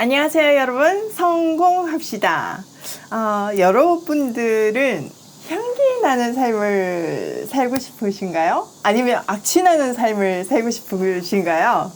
안녕하세요 여러분, 성공합시다. 여러분들은 향기 나는 삶을 살고 싶으신가요? 아니면 악취 나는 삶을 살고 싶으신가요?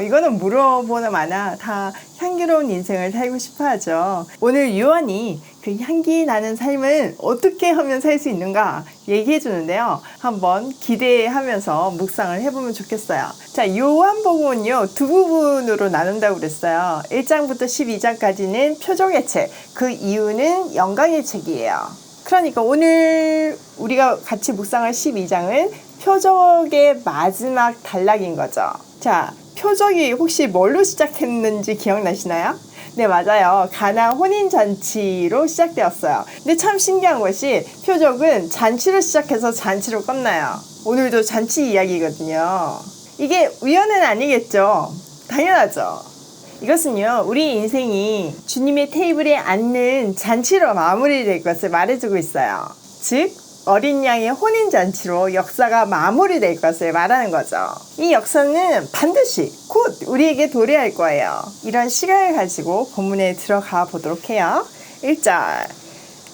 이거는 물어보는 마나 다 향기로운 인생을 살고 싶어 하죠. 오늘 요한이 그 향기 나는 삶을 어떻게 하면 살 수 있는가 얘기해 주는데요. 한번 기대하면서 묵상을 해보면 좋겠어요. 자, 요한복음은요, 두 부분으로 나눈다고 그랬어요. 1장부터 12장까지는 표적의 책, 그 이유는 영광의 책이에요. 그러니까 오늘 우리가 같이 묵상할 12장은 표적의 마지막 단락인 거죠. 자, 표적이 혹시 뭘로 시작했는지 기억나시나요? 네, 맞아요. 가나 혼인잔치로 시작되었어요. 근데 참 신기한 것이 표적은 잔치로 시작해서 잔치로 끝나요. 오늘도 잔치 이야기거든요. 이게 우연은 아니겠죠? 당연하죠. 이것은요, 우리 인생이 주님의 테이블에 앉는 잔치로 마무리될 것을 말해주고 있어요. 즉, 어린 양의 혼인잔치로 역사가 마무리될 것을 말하는 거죠. 이 역사는 반드시 곧 우리에게 도래할 거예요. 이런 시간을 가지고 본문에 들어가 보도록 해요. 1절.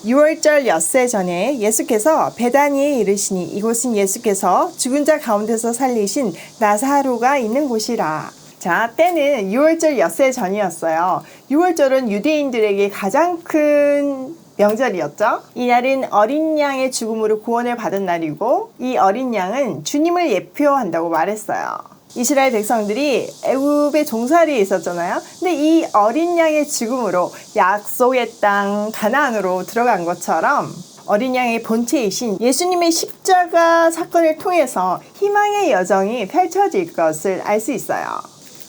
6월절 엿새 전에 예수께서 베다니에 이르시니 이곳은 예수께서 죽은 자 가운데서 살리신 나사로가 있는 곳이라. 자, 때는 6월절 엿새 전이었어요. 6월절은 유대인들에게 가장 큰 명절이었죠. 이날은 어린 양의 죽음으로 구원을 받은 날이고, 이 어린 양은 주님을 예표한다고 말했어요. 이스라엘 백성들이 애굽에 종살이에 있었잖아요. 근데 이 어린 양의 죽음으로 약속의 땅 가나안으로 들어간 것처럼 어린 양의 본체이신 예수님의 십자가 사건을 통해서 희망의 여정이 펼쳐질 것을 알 수 있어요.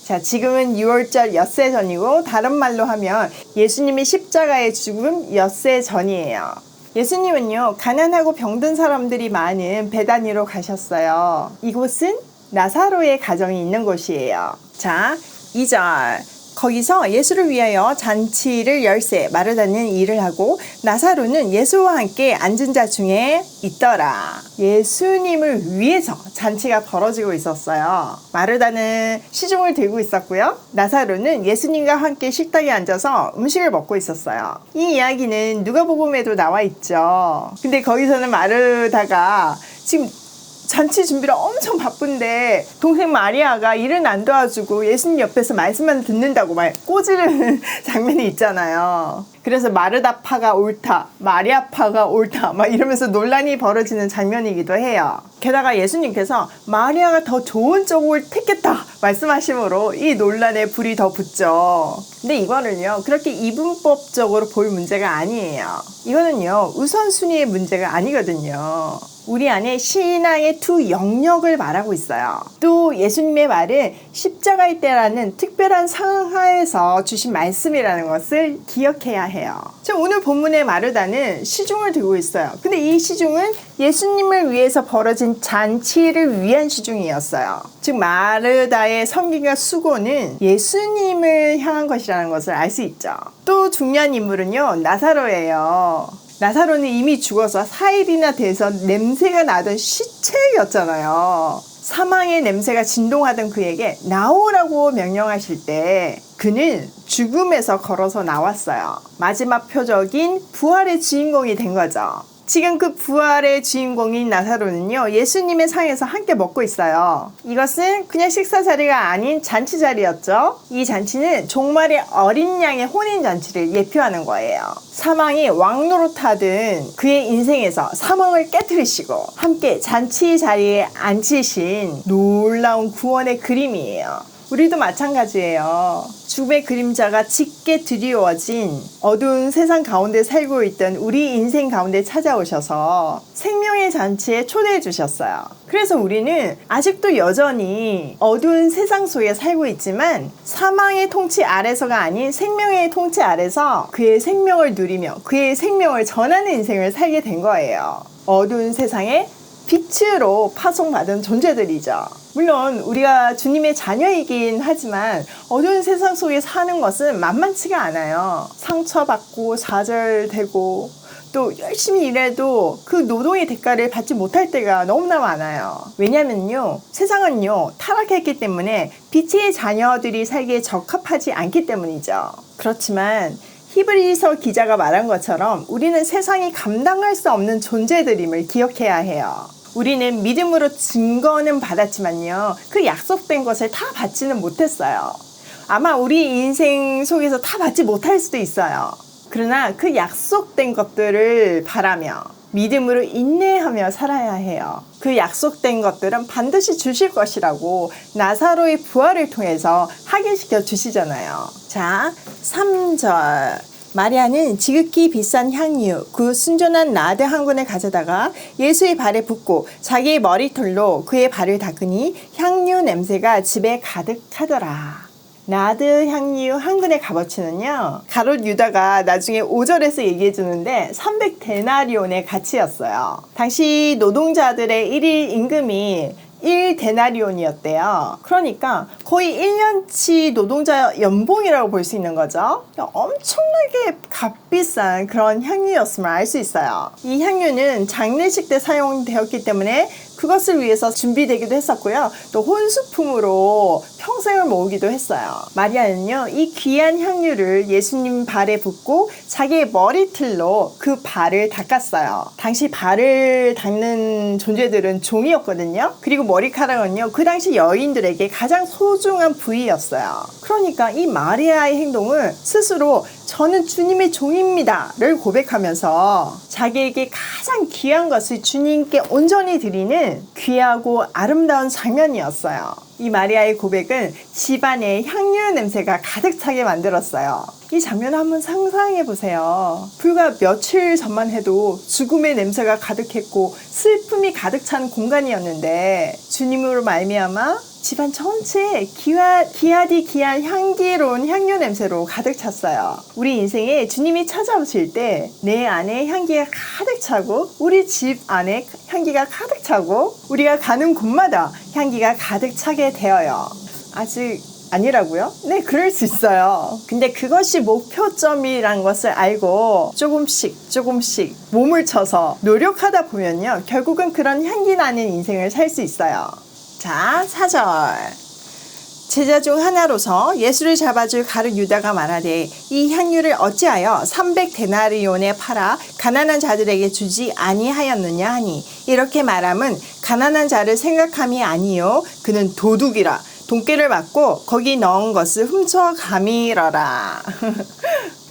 자, 지금은 6월절 엿새 전이고 다른 말로 하면 예수님의 십자가의 죽음 엿새 전이에요. 예수님은요, 가난하고 병든 사람들이 많은 베다니로 가셨어요. 이곳은 나사로의 가정이 있는 곳이에요. 자, 2절. 거기서 예수를 위하여 잔치를 열세 마르다는 일을 하고 나사로는 예수와 함께 앉은 자 중에 있더라. 예수님을 위해서 잔치가 벌어지고 있었어요. 마르다는 시중을 들고 있었고요. 나사로는 예수님과 함께 식탁에 앉아서 음식을 먹고 있었어요. 이 이야기는 누가복음에도 나와 있죠. 근데 거기서는 마르다가 지금 잔치 준비를 엄청 바쁜데 동생 마리아가 일은 안 도와주고 예수님 옆에서 말씀만 듣는다고 막 꼬지르는 장면이 있잖아요. 그래서 마르다파가 옳다, 마리아파가 옳다 막 이러면서 논란이 벌어지는 장면이기도 해요. 게다가 예수님께서 마리아가 더 좋은 쪽을 택했다 말씀하심으로 이 논란에 불이 더 붙죠. 근데 이거는요, 그렇게 이분법적으로 볼 문제가 아니에요. 이거는요, 우선순위의 문제가 아니거든요. 우리 안에 신앙의 두 영역을 말하고 있어요. 또 예수님의 말은 십자가의 때라는 특별한 상황 하에서 주신 말씀이라는 것을 기억해야 해요. 자, 오늘 본문의 마르다는 시중을 들고 있어요. 근데 이 시중은 예수님을 위해서 벌어진 잔치를 위한 시중이었어요. 즉 마르다의 섬김과 수고는 예수님을 향한 것이라는 것을 알 수 있죠. 또 중요한 인물은요, 나사로예요. 나사로는 이미 죽어서 4일이나 돼서 냄새가 나던 시체였잖아요. 사망의 냄새가 진동하던 그에게 나오라고 명령하실 때 그는 죽음에서 걸어서 나왔어요. 마지막 표적인 부활의 주인공이 된 거죠. 지금 그 부활의 주인공인 나사로는요, 예수님의 상에서 함께 먹고 있어요. 이것은 그냥 식사 자리가 아닌 잔치 자리였죠. 이 잔치는 종말의 어린 양의 혼인 잔치를 예표하는 거예요. 사망이 왕노릇하던 그의 인생에서 사망을 깨트리시고 함께 잔치 자리에 앉히신 놀라운 구원의 그림이에요. 우리도 마찬가지예요. 죽음의 그림자가 짙게 드리워진 어두운 세상 가운데 살고 있던 우리 인생 가운데 찾아오셔서 생명의 잔치에 초대해 주셨어요. 그래서 우리는 아직도 여전히 어두운 세상 속에 살고 있지만 사망의 통치 아래서가 아닌 생명의 통치 아래서 그의 생명을 누리며 그의 생명을 전하는 인생을 살게 된 거예요. 어두운 세상에 빛으로 파송받은 존재들이죠. 물론 우리가 주님의 자녀이긴 하지만 어두운 세상 속에 사는 것은 만만치가 않아요. 상처받고 좌절되고 또 열심히 일해도 그 노동의 대가를 받지 못할 때가 너무나 많아요. 왜냐면요, 세상은요 타락했기 때문에 빛의 자녀들이 살기에 적합하지 않기 때문이죠. 그렇지만 히브리서 기자가 말한 것처럼 우리는 세상이 감당할 수 없는 존재들임을 기억해야 해요. 우리는 믿음으로 증거는 받았지만요, 그 약속된 것을 다 받지는 못했어요. 아마 우리 인생 속에서 다 받지 못할 수도 있어요. 그러나 그 약속된 것들을 바라며 믿음으로 인내하며 살아야 해요. 그 약속된 것들은 반드시 주실 것이라고 나사로의 부활을 통해서 확인시켜 주시잖아요. 자, 3절. 마리아는 지극히 비싼 향유, 그 순전한 나드 한 군을 가져다가 예수의 발에 붓고 자기의 머리털로 그의 발을 닦으니 향유 냄새가 집에 가득하더라. 나드 향유 한 근의 값어치는요, 가롯 유다가 나중에 5절에서 얘기해 주는데 300데나리온의 가치였어요. 당시 노동자들의 1일 임금이 1데나리온이었대요. 그러니까 거의 1년치 노동자 연봉이라고 볼 수 있는 거죠. 엄청나게 값비싼 그런 향유였음을 알 수 있어요. 이 향유는 장례식 때 사용되었기 때문에 그것을 위해서 준비되기도 했었고요. 또 혼수품으로 평생을 모으기도 했어요. 마리아는요, 이 귀한 향유를 예수님 발에 붓고 자기의 머리틀로 그 발을 닦았어요. 당시 발을 닦는 존재들은 종이었거든요. 그리고 머리카락은요, 그 당시 여인들에게 가장 소중한 부위였어요. 그러니까 이 마리아의 행동을 스스로 저는 주님의 종입니다를 고백하면서 자기에게 가장 귀한 것을 주님께 온전히 드리는 귀하고 아름다운 장면이었어요. 이 마리아의 고백은 집안에 향유 냄새가 가득 차게 만들었어요. 이 장면을 한번 상상해 보세요. 불과 며칠 전만 해도 죽음의 냄새가 가득했고 슬픔이 가득 찬 공간이었는데 주님으로 말미암아 집안 전체에 귀하디 귀한 향기로운 향유 냄새로 가득 찼어요. 우리 인생에 주님이 찾아오실 때 내 안에 향기가 가득 차고 우리 집 안에 향기가 가득 차고 우리가 가는 곳마다 향기가 가득 차게 되어요. 아직 아니라고요? 네, 그럴 수 있어요. 근데 그것이 목표점이란 것을 알고 조금씩 몸을 쳐서 노력하다 보면요, 결국은 그런 향기 나는 인생을 살 수 있어요. 자, 4절. 제자 중 하나로서 예수를 잡아줄 가룟 유다가 말하되 이 향유를 어찌하여 300데나리온에 팔아 가난한 자들에게 주지 아니하였느냐 하니, 이렇게 말함은 가난한 자를 생각함이 아니요 그는 도둑이라 돈깨를 맞고 거기 넣은 것을 훔쳐가미러라.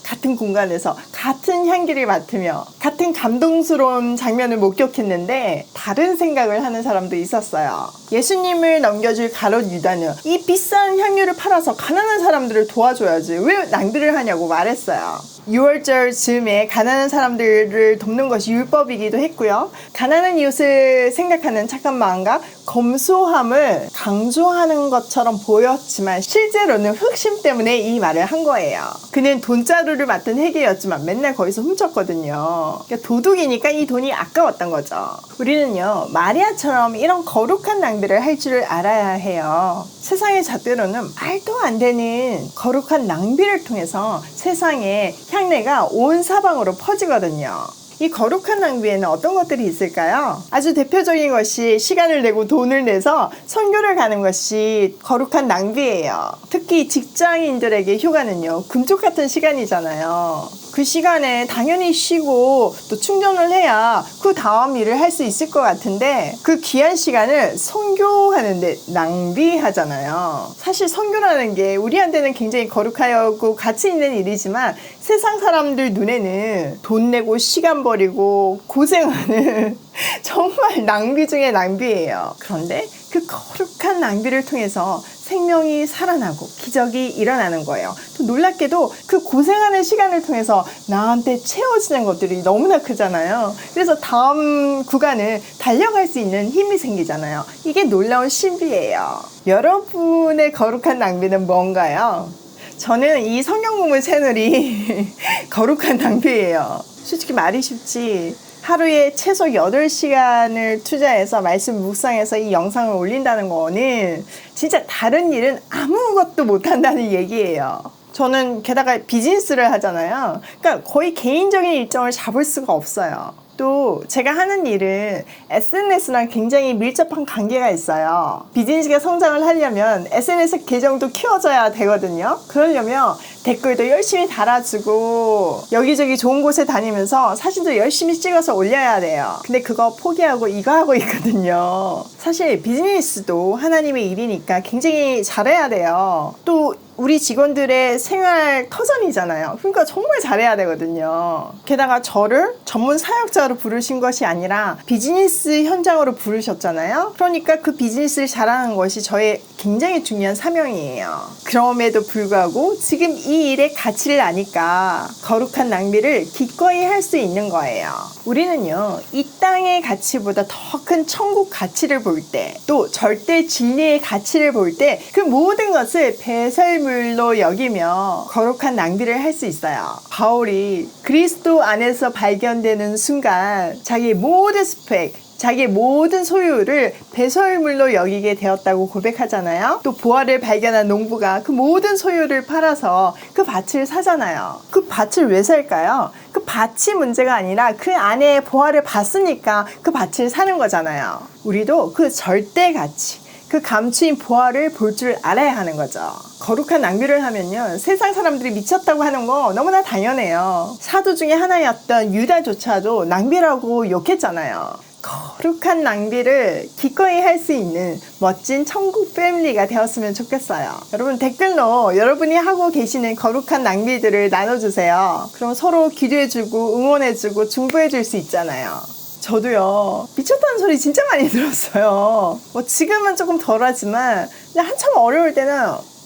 같은 공간에서 같은 향기를 맡으며 같은 감동스러운 장면을 목격했는데 다른 생각을 하는 사람도 있었어요. 예수님을 넘겨줄 가롯 유다는 이 비싼 향유를 팔아서 가난한 사람들을 도와줘야지 왜 낭비를 하냐고 말했어요. 6월절 즈음에 가난한 사람들을 돕는 것이 율법이기도 했고요. 가난한 이웃을 생각하는 착한 마음과 검소함을 강조하는 것처럼 보였지만 실제로는 흑심 때문에 이 말을 한 거예요. 그는 돈자루를 맡은 회계였지만 맨날 거기서 훔쳤거든요. 그러니까 도둑이니까 이 돈이 아까웠던 거죠. 우리는요, 마리아처럼 이런 거룩한 낭비를 할 줄을 알아야 해요. 세상의 잣대로는 말도 안 되는 거룩한 낭비를 통해서 세상에 향내가 온 사방으로 퍼지거든요. 이 거룩한 낭비에는 어떤 것들이 있을까요? 아주 대표적인 것이 시간을 내고 돈을 내서 선교를 가는 것이 거룩한 낭비예요. 특히 직장인들에게 휴가는요, 금쪽 같은 시간이잖아요. 그 시간에 당연히 쉬고 또 충전을 해야 그 다음 일을 할 수 있을 것 같은데 그 귀한 시간을 선교하는데 낭비하잖아요. 사실 선교라는 게 우리한테는 굉장히 거룩하고 가치 있는 일이지만 세상 사람들 눈에는 돈 내고 시간 버리고 고생하는 정말 낭비 중에 낭비예요. 그런데 그 거룩한 낭비를 통해서 생명이 살아나고 기적이 일어나는 거예요. 또 놀랍게도 그 고생하는 시간을 통해서 나한테 채워지는 것들이 너무나 크잖아요. 그래서 다음 구간을 달려갈 수 있는 힘이 생기잖아요. 이게 놀라운 신비예요. 여러분의 거룩한 낭비는 뭔가요? 저는 이 성경 공부 채널이 거룩한 낭비예요. 솔직히 말이 쉽지. 하루에 최소 8시간을 투자해서 말씀 묵상해서 이 영상을 올린다는 거는 진짜 다른 일은 아무것도 못한다는 얘기예요. 저는 게다가 비즈니스를 하잖아요. 그러니까 거의 개인적인 일정을 잡을 수가 없어요. 또 제가 하는 일은 SNS랑 굉장히 밀접한 관계가 있어요. 비즈니스가 성장을 하려면 SNS 계정도 키워줘야 되거든요. 그러려면 댓글도 열심히 달아주고 여기저기 좋은 곳에 다니면서 사진도 열심히 찍어서 올려야 돼요. 근데 그거 포기하고 이거 하고 있거든요. 사실 비즈니스도 하나님의 일이니까 굉장히 잘해야 돼요. 또 우리 직원들의 생활 터전이잖아요. 그러니까 정말 잘해야 되거든요. 게다가 저를 전문 사역자로 부르신 것이 아니라 비즈니스 현장으로 부르셨잖아요. 그러니까 그 비즈니스를 잘하는 것이 저의 굉장히 중요한 사명이에요. 그럼에도 불구하고 지금 이 일의 가치를 아니까 거룩한 낭비를 기꺼이 할 수 있는 거예요. 우리는요, 이 땅의 가치보다 더 큰 천국 가치를 볼 때, 또 절대 진리의 가치를 볼 때 그 모든 것을 배설물로 여기며 거룩한 낭비를 할 수 있어요. 바울이 그리스도 안에서 발견되는 순간 자기의 모든 스펙, 자기의 모든 소유를 배설물로 여기게 되었다고 고백하잖아요. 또 보화를 발견한 농부가 그 모든 소유를 팔아서 그 밭을 사잖아요. 그 밭을 왜 살까요? 그 밭이 문제가 아니라 그 안에 보화를 봤으니까 그 밭을 사는 거잖아요. 우리도 그 절대 가치, 그 감추인 보화를 볼 줄 알아야 하는 거죠. 거룩한 낭비를 하면요, 세상 사람들이 미쳤다고 하는 거 너무나 당연해요. 사도 중에 하나였던 유다조차도 낭비라고 욕했잖아요. 거룩한 낭비를 기꺼이 할 수 있는 멋진 천국 패밀리가 되었으면 좋겠어요. 여러분 댓글로 여러분이 하고 계시는 거룩한 낭비들을 나눠주세요. 그럼 서로 기도해주고 응원해주고 중보해줄 수 있잖아요. 저도요, 미쳤다는 소리 진짜 많이 들었어요. 뭐 지금은 조금 덜하지만 한참 어려울 때는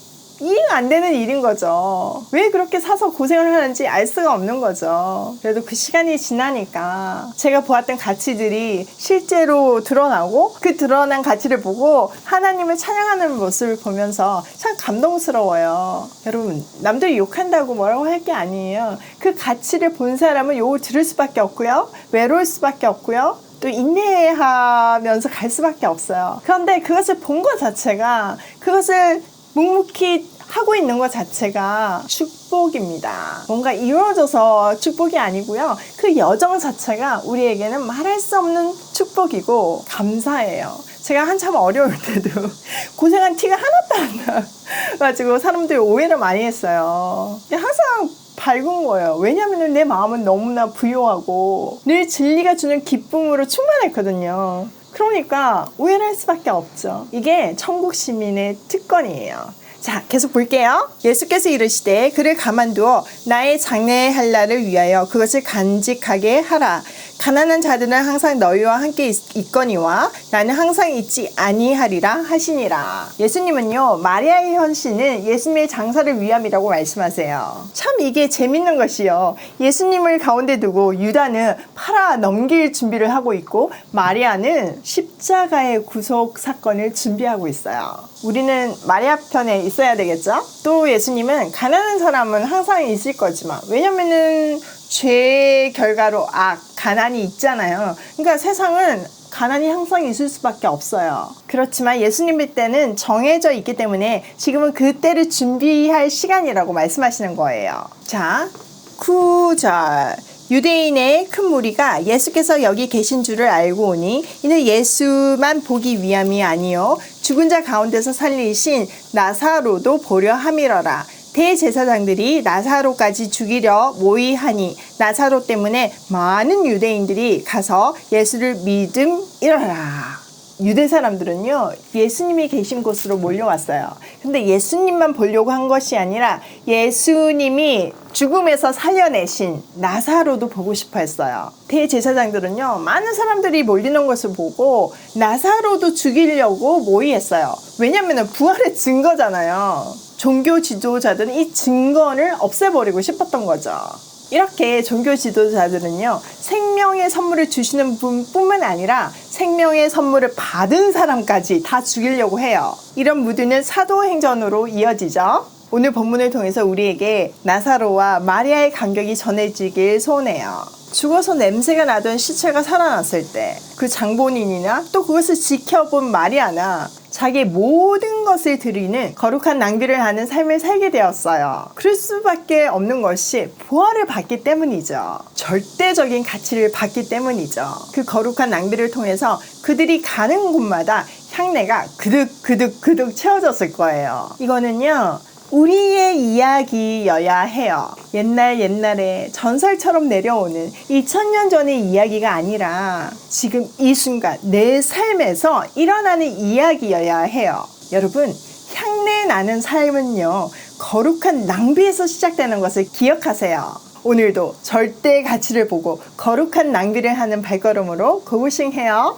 이해가 안 되는 일인 거죠. 왜 그렇게 사서 고생을 하는지 알 수가 없는 거죠. 그래도 그 시간이 지나니까 제가 보았던 가치들이 실제로 드러나고 그 드러난 가치를 보고 하나님을 찬양하는 모습을 보면서 참 감동스러워요. 여러분, 남들이 욕한다고 뭐라고 할 게 아니에요. 그 가치를 본 사람은 욕을 들을 수밖에 없고요, 외로울 수밖에 없고요, 또 인내하면서 갈 수밖에 없어요. 그런데 그것을 본 것 자체가, 그것을 묵묵히 하고 있는 것 자체가 축복입니다. 뭔가 이루어져서 축복이 아니고요, 그 여정 자체가 우리에게는 말할 수 없는 축복이고 감사해요. 제가 한참 어려울 때도 고생한 티가 하나도 안 나가지고 사람들이 오해를 많이 했어요. 항상 밝은 거예요. 왜냐하면 내 마음은 너무나 부요하고 늘 진리가 주는 기쁨으로 충만했거든요. 그러니까 오해를 할 수밖에 없죠. 이게 천국 시민의 특권이에요. 자, 계속 볼게요. 예수께서 이르시되 그를 가만두어 나의 장래의 날을 위하여 그것을 간직하게 하라. 가난한 자들은 항상 너희와 함께 있거니와 나는 항상 있지 아니하리라 하시니라. 예수님은요, 마리아의 헌신은 예수님의 장사를 위함이라고 말씀하세요. 참 이게 재밌는 것이요, 예수님을 가운데 두고 유다는 팔아 넘길 준비를 하고 있고 마리아는 십자가의 구속 사건을 준비하고 있어요. 우리는 마리아 편에 있어야 되겠죠? 또 예수님은 가난한 사람은 항상 있을 거지만, 왜냐면은 죄의 결과로 가난이 있잖아요. 그러니까 세상은 가난이 항상 있을 수밖에 없어요. 그렇지만 예수님의 때는 정해져 있기 때문에 지금은 그 때를 준비할 시간이라고 말씀하시는 거예요. 자, 9절. 유대인의 큰 무리가 예수께서 여기 계신 줄을 알고 오니 이는 예수만 보기 위함이 아니요 죽은 자 가운데서 살리신 나사로도 보려 함이러라. 대제사장들이 나사로까지 죽이려 모의하니 나사로 때문에 많은 유대인들이 가서 예수를 믿음이러라. 유대 사람들은요, 예수님이 계신 곳으로 몰려왔어요. 근데 예수님만 보려고 한 것이 아니라 예수님이 죽음에서 살려내신 나사로도 보고 싶어 했어요. 대제사장들은요, 많은 사람들이 몰리는 것을 보고 나사로도 죽이려고 모의했어요. 왜냐면 부활의 증거잖아요. 종교 지도자들은 이 증거를 없애버리고 싶었던 거죠. 이렇게 종교 지도자들은요, 생명의 선물을 주시는 분뿐만 아니라 생명의 선물을 받은 사람까지 다 죽이려고 해요. 이런 무드는 사도행전으로 이어지죠. 오늘 본문을 통해서 우리에게 나사로와 마리아의 간격이 전해지길 소원해요. 죽어서 냄새가 나던 시체가 살아났을 때 그 장본인이나 또 그것을 지켜본 마리아나 자기 모든 것을 드리는 거룩한 낭비를 하는 삶을 살게 되었어요. 그럴 수밖에 없는 것이 보화를 받기 때문이죠. 절대적인 가치를 받기 때문이죠. 그 거룩한 낭비를 통해서 그들이 가는 곳마다 향내가 그득 채워졌을 거예요. 이거는요, 우리의 이야기여야 해요. 옛날에 전설처럼 내려오는 2000년 전의 이야기가 아니라 지금 이 순간 내 삶에서 일어나는 이야기여야 해요. 여러분, 향내 나는 삶은요, 거룩한 낭비에서 시작되는 것을 기억하세요. 오늘도 절대 가치를 보고 거룩한 낭비를 하는 발걸음으로 고고싱해요.